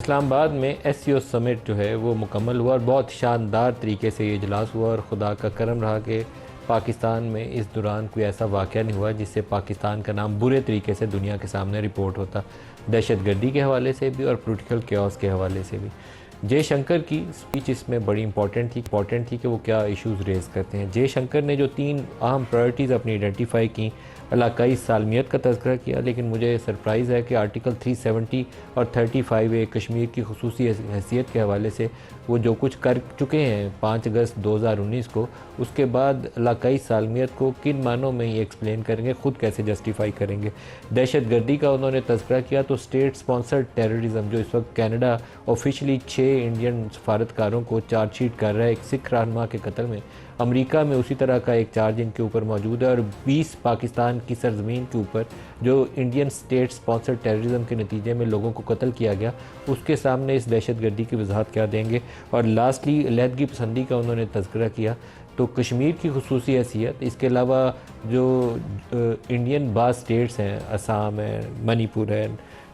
इस्लामाबाद में SCO summit जो है वो मुकम्मल हुआ और बहुत शानदार तरीके से ये इजलास हुआ और खुदा का करम रहा कि पाकिस्तान में इस दौरान कोई ऐसा वाक़या नहीं हुआ जिससे पाकिस्तान का नाम बुरे तरीके से दुनिया के सामने रिपोर्ट होता, दहशतगर्दी के हवाले से भी और पोलिटिकल केओस के हवाले से भी। जयशंकर की स्पीच इसमें बड़ी इंपॉर्टेंट थी कि वो क्या इश्यूज़ रेज़ करते हैं। जयशंकर ने जो 3 अहम प्रायोरिटीज़ अपनी आइडेंटिफाई की, इलाकाई सालमियत का तज़किरा किया, लेकिन मुझे सरप्राइज़ है कि आर्टिकल 370 और 35A कश्मीर की खुसूसी हैसियत के हवाले से वो जो कुछ कर चुके हैं 5 अगस्त 2019 को, उसके बाद इलाकाई सालमियत को किन मानों में ये एक्सप्लेन करेंगे, ख़ुद कैसे जस्टिफाई करेंगे। दहशतगर्दी का उन्होंने तज़किरा किया तो स्टेट स्पॉन्सर्ड टेररिज्म जो इस वक्त कैनेडा ऑफिशियली 6 इंडियन सफारतकारों को चार्जशीट कर रहा है एक सिख रहनुमा के कत्ल में, अमेरिका में उसी तरह का एक चार्ज इनके ऊपर मौजूद है और 20 पाकिस्तान की सरजमीन के ऊपर जो इंडियन स्टेट स्पॉन्सर टेररिज्म के नतीजे में लोगों को कत्ल किया गया, उसके सामने इस दहशतगर्दी की वजाहत क्या देंगे। और लास्टली अलहदगी पसंदी का उन्होंने तज़किरा किया तो कश्मीर की खुसूसी हैसियत, इसके अलावा जो इंडियन बाज़ स्टेट्स हैं, असम है, मणिपुर है,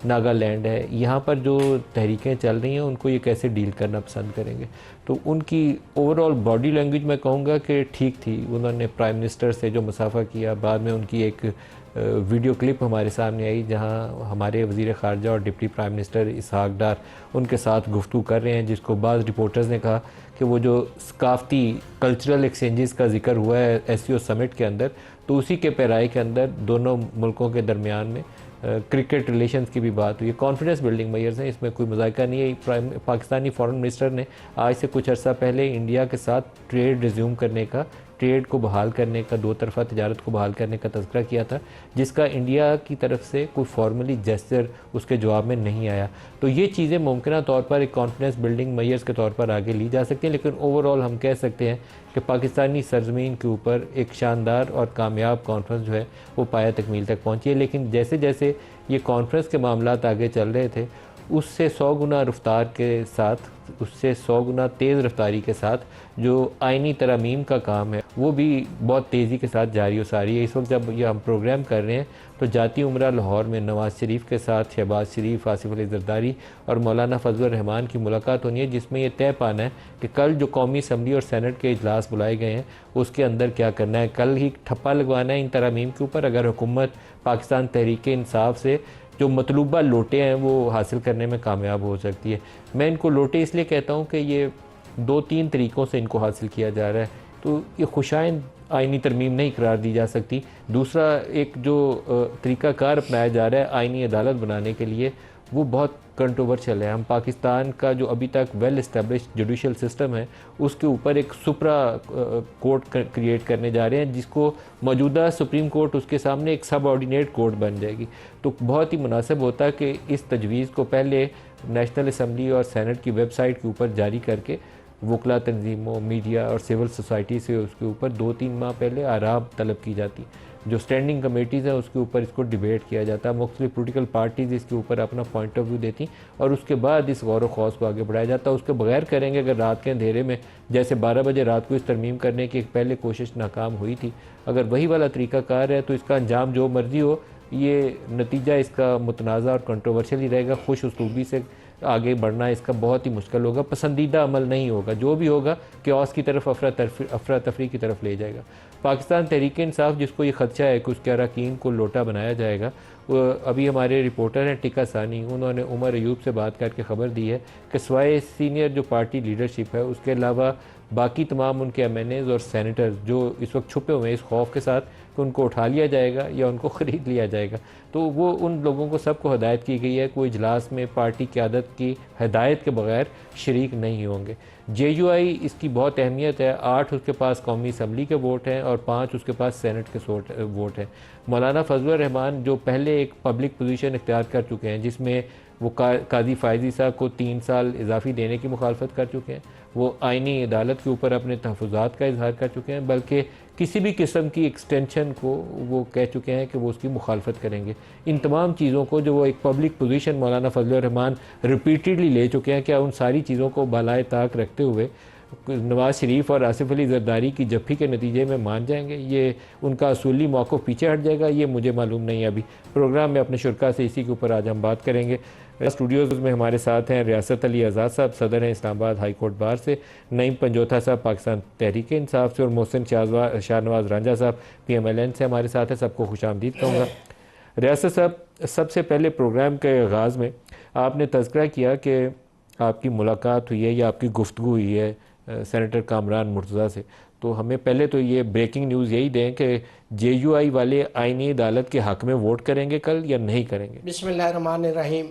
नागालैंड है, यहाँ पर जो तहरीकें चल रही हैं उनको ये कैसे डील करना पसंद करेंगे। तो उनकी ओवरऑल बॉडी लैंग्वेज मैं कहूँगा कि ठीक थी। उन्होंने प्राइम मिनिस्टर से जो मुसाफा किया, बाद में उनकी एक वीडियो क्लिप हमारे सामने आई जहाँ हमारे वज़ीर ख़ारजा और डिप्टी प्राइम मिनिस्टर इसहाक डार उनके साथ गुफ्तगू कर रहे हैं, जिसको बाद रिपोर्टर्स ने कहा कि वो जो सकाफ़ती कल्चरल एक्सचेंजेस का जिक्र हुआ है एससीओ समिट के अंदर, तो उसी के पैराए के अंदर दोनों मुल्कों के दरमियान में क्रिकेट रिलेशंस की भी बात हुई। कॉन्फिडेंस बिल्डिंग मेजर्स हैं, इसमें कोई मज़ाक़ा नहीं है। पाकिस्तानी फॉरेन मिनिस्टर ने आज से कुछ अर्सा पहले इंडिया के साथ ट्रेड रिज्यूम करने का, ट्रेड को बहाल करने का, दो तरफ़ा तिजारत को बहाल करने का तज़किरा किया था, जिसका इंडिया की तरफ से कोई फॉर्मली जेस्चर उसके जवाब में नहीं आया। तो ये चीज़ें मुमकिन तौर पर एक कॉन्फिडेंस बिल्डिंग मेजर्स के तौर पर आगे ली जा सकती हैं, लेकिन ओवरऑल हम कह सकते हैं कि पाकिस्तानी सरजमीन के ऊपर एक शानदार और कामयाब कॉन्फ्रेंस जो है वो पाया तकमील तक पहुँची है। लेकिन जैसे जैसे ये कॉन्फ्रेंस के मामलात आगे चल रहे थे, उससे 100 गुना रफ्तार के साथ, उससे 100 गुना तेज़ रफ्तारी के साथ जो आइनी तरमीम का काम है वो भी बहुत तेज़ी के साथ जारी हो सारी है। इस वक्त जब ये हम प्रोग्राम कर रहे हैं तो जाती उम्रा लाहौर में नवाज़ शरीफ के साथ शहबाज शरीफ, आसिफ अली ज़रदारी और मौलाना फजलुर रहमान की मुलाकात होनी है, जिसमें यह तय पाना है कि कल जो कौमी असम्बली और सैनेट के इजलास बुलाए गए हैं उसके अंदर क्या करना है। कल ही ठप्पा लगवाना है इन तरमीम के ऊपर। अगर हुकूमत पाकिस्तान तहरीक इंसाफ से जो मतलूबा लोटे हैं वो हासिल करने में कामयाब हो सकती है। मैं इनको लोटे इसलिए कहता हूँ कि ये 2-3 तरीक़ों से इनको हासिल किया जा रहा है, तो ये खुशाइन आइनी तरमीम नहीं करार दी जा सकती। दूसरा एक जो तरीक़ाकार अपनाया जा रहा है आइनी अदालत बनाने के लिए, वो बहुत कंट्रोवर्शियल है। हम पाकिस्तान का जो अभी तक वेल इस्टेब्लिश्ड जुडिशल सिस्टम है उसके ऊपर एक सुप्रा कोर्ट क्रिएट करने जा रहे हैं, जिसको मौजूदा सुप्रीम कोर्ट उसके सामने एक सब ऑर्डिनेट कोर्ट बन जाएगी। तो बहुत ही मुनासिब होता है कि इस तजवीज़ को पहले नेशनल असम्बली और सैनेट की वेबसाइट के ऊपर जारी करके वकला तंजीमों, मीडिया और सिविल सोसाइटी से उसके ऊपर 2-3 माह पहले आराम तलब की जाती। जो स्टैंडिंग कमेटीज़ हैं उसके ऊपर इसको डिबेट किया जाता, मुख्तलिफ पोलिटिकल पार्टीज़ इसके ऊपर अपना पॉइंट ऑफ व्यू देती और उसके बाद इस गौर व खौस को आगे बढ़ाया जाता। उसके बगैर करेंगे अगर रात के अंधेरे में, जैसे 12 बजे रात को इस तरमीम करने की एक पहले कोशिश नाकाम हुई थी, अगर वही वाला तरीक़ाकार है तो इसका अंजाम जो मर्ज़ी हो, ये नतीजा इसका मुतनाज़ा और कंट्रोवर्शियल ही रहेगा। खुश उसलूबी से आगे बढ़ना इसका बहुत ही मुश्किल होगा, पसंदीदा अमल नहीं होगा। जो भी होगा केओस की तरफ, अफरा तफरी की तरफ ले जाएगा। पाकिस्तान तहरीक इंसाफ जिसको ये ख़दशा है कि उसके अरकान को लोटा बनाया जाएगा, अभी हमारे रिपोर्टर हैं टिका सानी, उन्होंने उमर अयूब से बात करके ख़बर दी है कि सवाए सीनियर जो पार्टी लीडरशिप है उसके अलावा बाकी तमाम उनके MNAs और सैनेटर्स जो इस वक्त छुपे हुए हैं इस खौफ के साथ कि उनको उठा लिया जाएगा या उनको ख़रीद लिया जाएगा, तो वो उन लोगों को सबको हदायत की गई है कोई इजलास में पार्टी क़यादत की हदायत के बगैर शरीक नहीं होंगे। JUI इसकी बहुत अहमियत है। 8 उसके पास कौमी असम्बली के वोट हैं और 5 उसके पास सैनेट के वोट हैं। मौलाना फजलुर रहमान जो पहले एक पब्लिक पोजीशन इख्तियार कर चुके हैं, जिसमें वो काजी फायजी साहब को 3 साल इजाफी देने की मुखालफत कर चुके हैं, वो आइनी अदालत के ऊपर अपने तहफ़्फ़ुज़ात का इजहार कर चुके हैं, बल्कि किसी भी किस्म की एक्सटेंशन को वो कह चुके हैं कि वो उसकी मुखालफत करेंगे। इन तमाम चीज़ों को जो वो एक पब्लिक पोजीशन मौलाना फजलुर रहमान रिपीटेडली ले चुके हैं, क्या उन सारी चीज़ों को बालाए ताक रखते हुए नवाज़ शरीफ और आसिफ अली ज़रदारी की जफ्फी के नतीजे में मान जाएंगे? ये उनका असूली मौक़िफ़ पीछे हट जाएगा? ये मुझे मालूम नहीं है। अभी प्रोग्राम में अपने शुरा से इसी के ऊपर आज हम बात करेंगे। स्टूडियोज़ में हमारे साथ हैं रियासत अली आज़ाद साहब, सदर हैं इस्लामाबाद हाई कोर्ट बार से, नईम पंजोथा साहब पाकिस्तान तहरीक इंसाफ से, और मोहसिन शाहनवाज रांझा साहब PMLN से हमारे साथ हैं। सबको खुशामदीद कहूँगा। रियासत साहब, सबसे पहले प्रोग्राम के आगाज़ में आपने तज़किरा किया कि आपकी मुलाकात हुई है या आपकी गुफ्तगू हुई है सेनेटर कामरान मुर्तज़ा से। तो हमें पहले तो ये ब्रेकिंग न्यूज़ यही दें कि JUI वाले आईनी अदालत के हक़ में वोट करेंगे कल या नहीं करेंगे? बिस्मिल्लाहिर्रहमानिर्रहीम।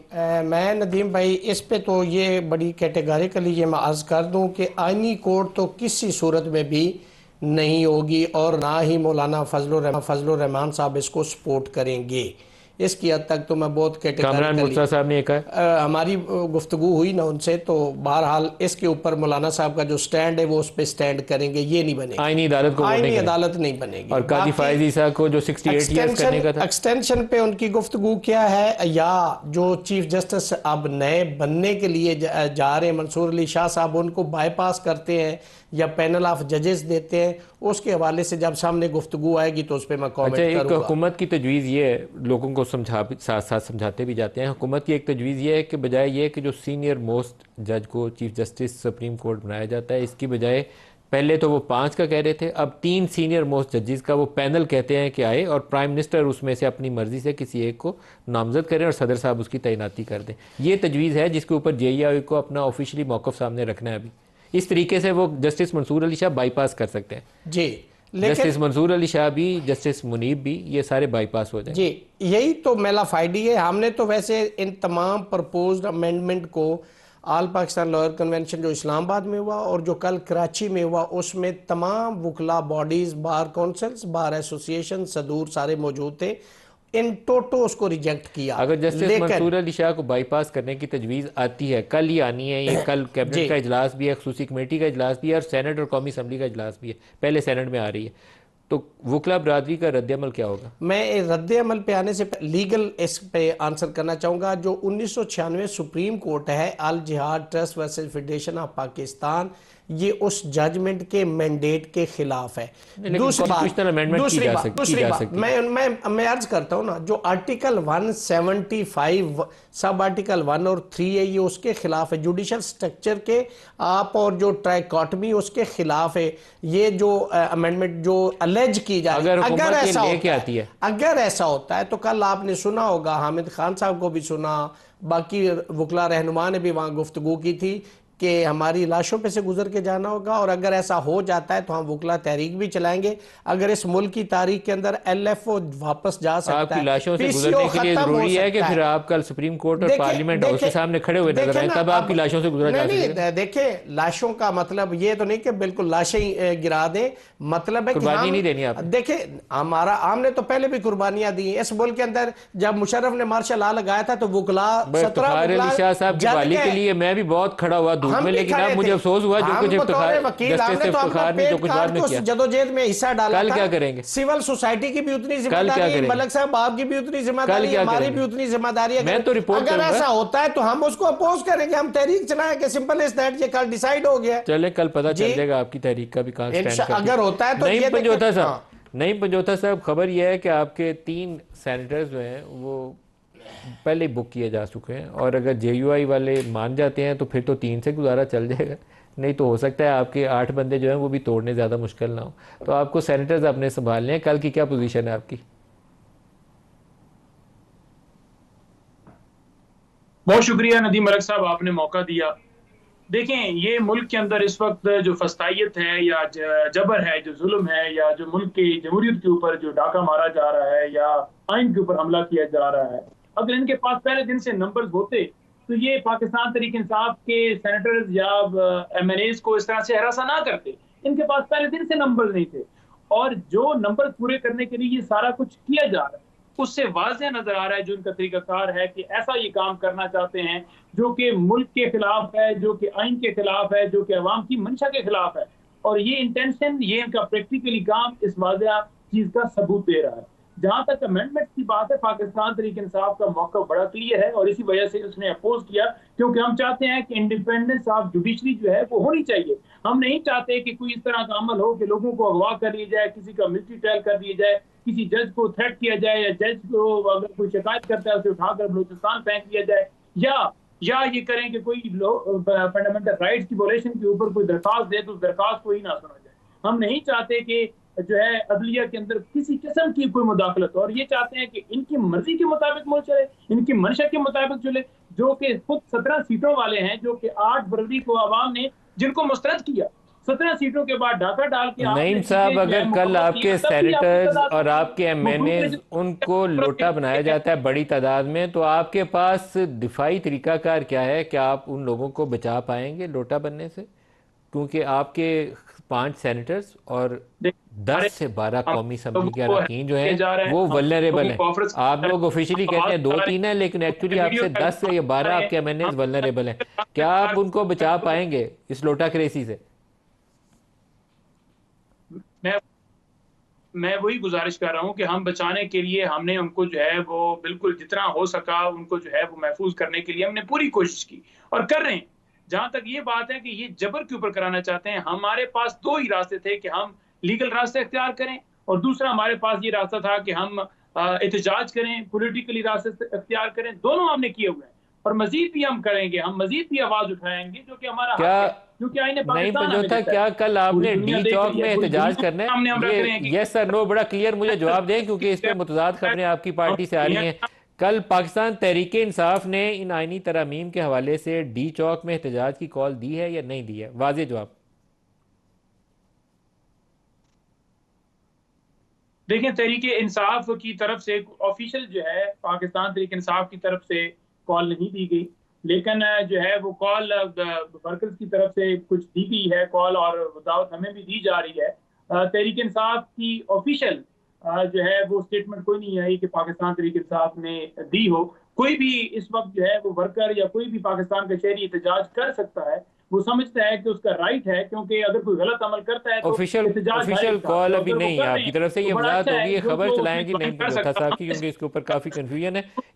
मैं नदीम भाई इस पे तो ये बड़ी कैटेगरिकली ये मैं अर्ज़ कर दूं कि आईनी कोर्ट तो किसी सूरत में भी नहीं होगी और ना ही मौलाना फजलुर रहमान साहब इसको सपोर्ट करेंगे। इसकी हद तक तो मैं बहुत कामरान मुर्तज़ा साहब ने कहा, हमारी गुफ्तगू हुई ना उनसे, तो बहरहाल इसके ऊपर मौलाना साहब का जो स्टैंड है वो उस पर स्टैंड करेंगे, ये नहीं बनेगा। आईनी अदालत को आईनी अदालत नहीं बनेगी। और काजी फायज़ ईसा को जो 68 ईयर्स करने का था, एक्सटेंशन पे उनकी गुफ्तगू क्या है, या जो चीफ जस्टिस अब नए बनने के लिए जा रहे हैं मंसूर अली शाह साहब, उनको बाईपास करते हैं या पैनल ऑफ जजेस देते हैं, उसके हवाले से जब सामने गुफ्तगू आएगी तो उस पर मैं कमेंट करूंगा। एक हुकूमत की तजवीज़ ये है, लोगों को साथ साथ समझाते भी जाते हैं। हुकूमत की एक तजवीज़ ये है कि बजाय ये कि जो सीनियर मोस्ट जज को चीफ जस्टिस सुप्रीम कोर्ट बनाया जाता है, इसकी बजाय पहले तो वो 5 का कह रहे थे, अब 3 सीनियर मोस्ट जजेस का वो पैनल कहते हैं कि आए और प्राइम मिनिस्टर उसमें से अपनी मर्जी से किसी एक को नामजद करें और सदर साहब उसकी तैनाती कर दें। ये तजवीज़ है जिसके ऊपर JUI को अपना ऑफिशियली मौक़िफ़ सामने रखना है। अभी इस तरीके से वो जस्टिस मंसूर अली शाह बाईपास कर सकते हैं जी, जस्टिस मंसूर अली शाह भी, जस्टिस मुनीब भी, ये सारे बाईपास हो जाए जी। यही तो मेलाफाइडी है। हमने तो वैसे इन तमाम प्रपोज्ड अमेंडमेंट को ऑल पाकिस्तान लॉयर कन्वेंशन जो इस्लामाबाद में हुआ और जो कल कराची में हुआ, उसमें तमाम वकला bodies, bar councils, bar association, सदूर सारे मौजूद थे, इन टोटो उसको रिजेक्ट किया। अगर जस्टिस मंसूर अली शाह को बाईपास करने की तजवीज़ आती है, कल ही आनी है, ये कल कैबिनेट का इजलास भी है, खसूसी कमेटी का इजलास भी है और सेनेट और कौमी असम्बली का इजलास भी है, पहले सेनेट में आ रही है, तो वकला बरादरी का रद्द-ए-अमल क्या होगा? मैं रद्द-ए-अमल पे आने से लीगल इस पे आंसर करना चाहूँगा। जो 1996 सुप्रीम कोर्ट है, अल जिहाद trust versus federation of Pakistan, ये उस जजमेंट के मैंडेट के खिलाफ है। दूसरी बात मैं अर्ज करता हूँ ना, जो आर्टिकल 175 सब आर्टिकल 1 और 3 है, ये उसके खिलाफ है। जुडिशल स्ट्रक्चर के आप और जो ट्राइकॉटमी उसके खिलाफ है। ये जो अमेंडमेंट जो अलेज की जा रही है, अगर ऐसा होता है तो कल आपने सुना होगा, हामिद खान साहब को भी सुना, बाकी वकला रहनुमा ने भी वहाँ गुफ्तगू की थी कि हमारी लाशों पे से गुजर के जाना होगा, और अगर ऐसा हो जाता है तो हम वकला तहरीक भी चलाएंगे। अगर इस मुल्क की तारीख के अंदर LFO वापस जा सकता है, आपकी लाशों से गुजरने के लिए जरूरी है कि फिर आप कल सुप्रीम कोर्ट और पार्लियामेंट हाउस के सामने खड़े हुए नजर आए, तब आपकी लाशों से गुजरा जा सकेगा। देखिए, लाशों का मतलब ये तो नहीं कि बिल्कुल लाशें गिरा दें, मतलब है कुर्बानी नहीं देनी आप। देखिए, हमारा हमने तो पहले भी कुर्बानियां दी इस मुल्क के अंदर। जब मुशर्रफ ने मार्शल लॉ लगाया था तो वकला 17 शाह साहब की वाली के लिए मैं भी बहुत खड़ा हुआ में, लेकिन अब मुझे अफसोस हुआ जो कुछ जदोजहद में हिस्सा डाला। कल क्या करेंगे? सिविल सोसाइटी की भी उतनी जिम्मेदारी है, मलक साहब आप की भी उतनी जिम्मेदारी है, हमारी भी उतनी जिम्मेदारी है। मैं तो रिपोर्ट अगर ऐसा होता है तो हम उसको अपोज करेंगे, हम तहरीक चलाएंगे, सिंपल इज दैट। ये कल डिसाइड हो गया। चले कल पता चल जाएगा आपकी तहरीक का भी कहां स्टैंड करती है। अगर होता है तो नईम पंजोथा साहब, खबर यह है कि आपके 3 सेनेटर्स जो हैं वो पहले बुक किए जा चुके हैं, और अगर JUI वाले मान जाते हैं तो फिर तो 3 से गुजारा चल जाएगा, नहीं तो हो सकता है आपके 8 बंदे जो हैं वो भी तोड़ने ज़्यादा मुश्किल ना हो। तो आपको सेनेटर्स अपने संभालने हैं। कल की क्या पोजीशन है आपकी? बहुत शुक्रिया नदीम मलिक साहब, आपने मौका दिया। देखें, ये मुल्क के अंदर इस वक्त जो फस्तायत है या जबर है, जो जुल्म है, या जो मुल्क की जमहूरियत के ऊपर जो डाका मारा जा रहा है या आइन के ऊपर हमला किया जा रहा है, अगर इनके पास पहले दिन से नंबर्स होते तो ये पाकिस्तान तहरीक इंसाफ के सेनेटर्स या MNAs को इस तरह से हरासा ना करते। इनके पास पहले दिन से नंबर नहीं थे, और जो नंबर पूरे करने के लिए ये सारा कुछ किया जा रहा है, उससे वाज़ेह नजर आ रहा है जो इनका तरीकाकार है कि ऐसा ये काम करना चाहते हैं जो कि मुल्क के खिलाफ है, जो कि आइन के खिलाफ है, जो कि अवाम की मंशा के खिलाफ है। और ये इंटेंशन, ये इनका प्रैक्टिकली काम इस वाज़ेह चीज का सबूत दे रहा है। जहां तक अमेंडमेंट की बात है, पाकिस्तान तहरीक इंसाफ का मौका बड़ा क्लियर है और इसी वजह से उसने अपोज किया, क्योंकि हम चाहते हैं कि इंडिपेंडेंस ऑफ जुडिशरी जो है वो होनी चाहिए। हम नहीं चाहते कि कोई इस तरह का अमल हो कि लोगों को अगवा कर लिया जाए, किसी का मिलिट्री ट्रायल कर दिया जाए, किसी जज को थ्रेट किया जाए, या जज को अगर कोई शिकायत करता है उसे उठाकर बलूचिस्तान फेंक दिया जाए। या ये करें कि कोई फंडामेंटल राइट्स की वोलेशन के ऊपर कोई दरखास्त दे तो उस दरखास्त को ही ना सुना जाए। हम नहीं चाहते कि जो है अदलिया के अंदर किसी किस्म की कोई मुदाखलत हो, और ये चाहते हैं कि इनकी मर्जी के मुताबिक मुल्क चले, इनकी मंशा के मुताबिक चले, जो कि खुद 17 सीटों वाले हैं, जो कि 8 फरवरी को आवाम ने जिनको मुस्तरद किया, 17 सीटों के बाद डाका डाल के नईम साहब, अगर कल आपके सेनेटर्स और आपके एमएनएज उनको लोटा बनाया जाता है बड़ी तादाद में, तो आपके पास दिफाई तरीकाकार क्या है? क्या आप उन लोगों को बचा पाएंगे लोटा बनने से? क्योंकि आपके 5 सेनेटर्स और 10 से 12 कौमी असम्बली के अरकान जो है वो वल्नरेबल हैं। आप लोग ऑफिशियली कहते हैं 2-3 है, लेकिन एक्चुअली आपसे 10 या 12 आपके एमएनएज वल्नरेबल हैं। क्या आप उनको बचा पाएंगे इस लोटा क्रेसी से? मैं वही गुजारिश कर रहा हूं कि हम बचाने के लिए हमने उनको जो है वो बिल्कुल जितना हो सका उनको जो है वो महफूज करने के लिए हमने पूरी कोशिश की और कर रहे हैं। जहां तक ये बात है कि ये जबर के ऊपर कराना चाहते हैं, हमारे पास 2 ही रास्ते थे कि हम लीगल रास्ते इख्तियार करें, और दूसरा हमारे पास ये रास्ता था कि हम एहतजाज करें, पॉलिटिकली रास्ते इख्तियार करें। दोनों हमने किए हुए हैं और मजीद भी हम करेंगे, हम मजीद भी आवाज उठाएंगे, जो कि हमारा हक है, क्योंकि आईने पाकिस्तान हमें देता है। क्या कल आपने डी चौक में एहतजाज करना है? यस सर नो, बड़ा क्लियर मुझे जवाब दें, क्योंकि इस पर मुतजाद खबरें आपकी पार्टी से आ रही हैं। कल पाकिस्तान तहरीक इंसाफ ने इन आईनी तरमीम के हवाले से डी चौक में एहतजाज की कॉल दी है या नहीं दी है? वाज़ेह जवाब। देखिए, तहरीक इंसाफ की तरफ से ऑफिशियल जो है पाकिस्तान तहरीक इंसाफ की तरफ से कॉल नहीं दी गई, लेकिन जो है वो कॉल वर्कर्स की तरफ से कुछ दी गई है कॉल, और दावत हमें भी दी जा रही है। तहरीक इंसाफ की ऑफिशियल जो है वो स्टेटमेंट कोई नहीं आई कि पाकिस्तान तहरीक इंसाफ ने दी हो। कोई भी इस वक्त जो है वो वर्कर या कोई भी पाकिस्तान का शहरी एहतजाज कर सकता है, वो समझता है कि उसका राइट है, क्योंकि अगर कोई गलत अमल करता है तो ऑफिशियल कॉल अभी नहीं है आपकी तरफ से, ये वजाहत होगी, ये खबर तो चलाएंगी नहीं साहब की, क्योंकि इसके ऊपर काफी कंफ्यूजन है।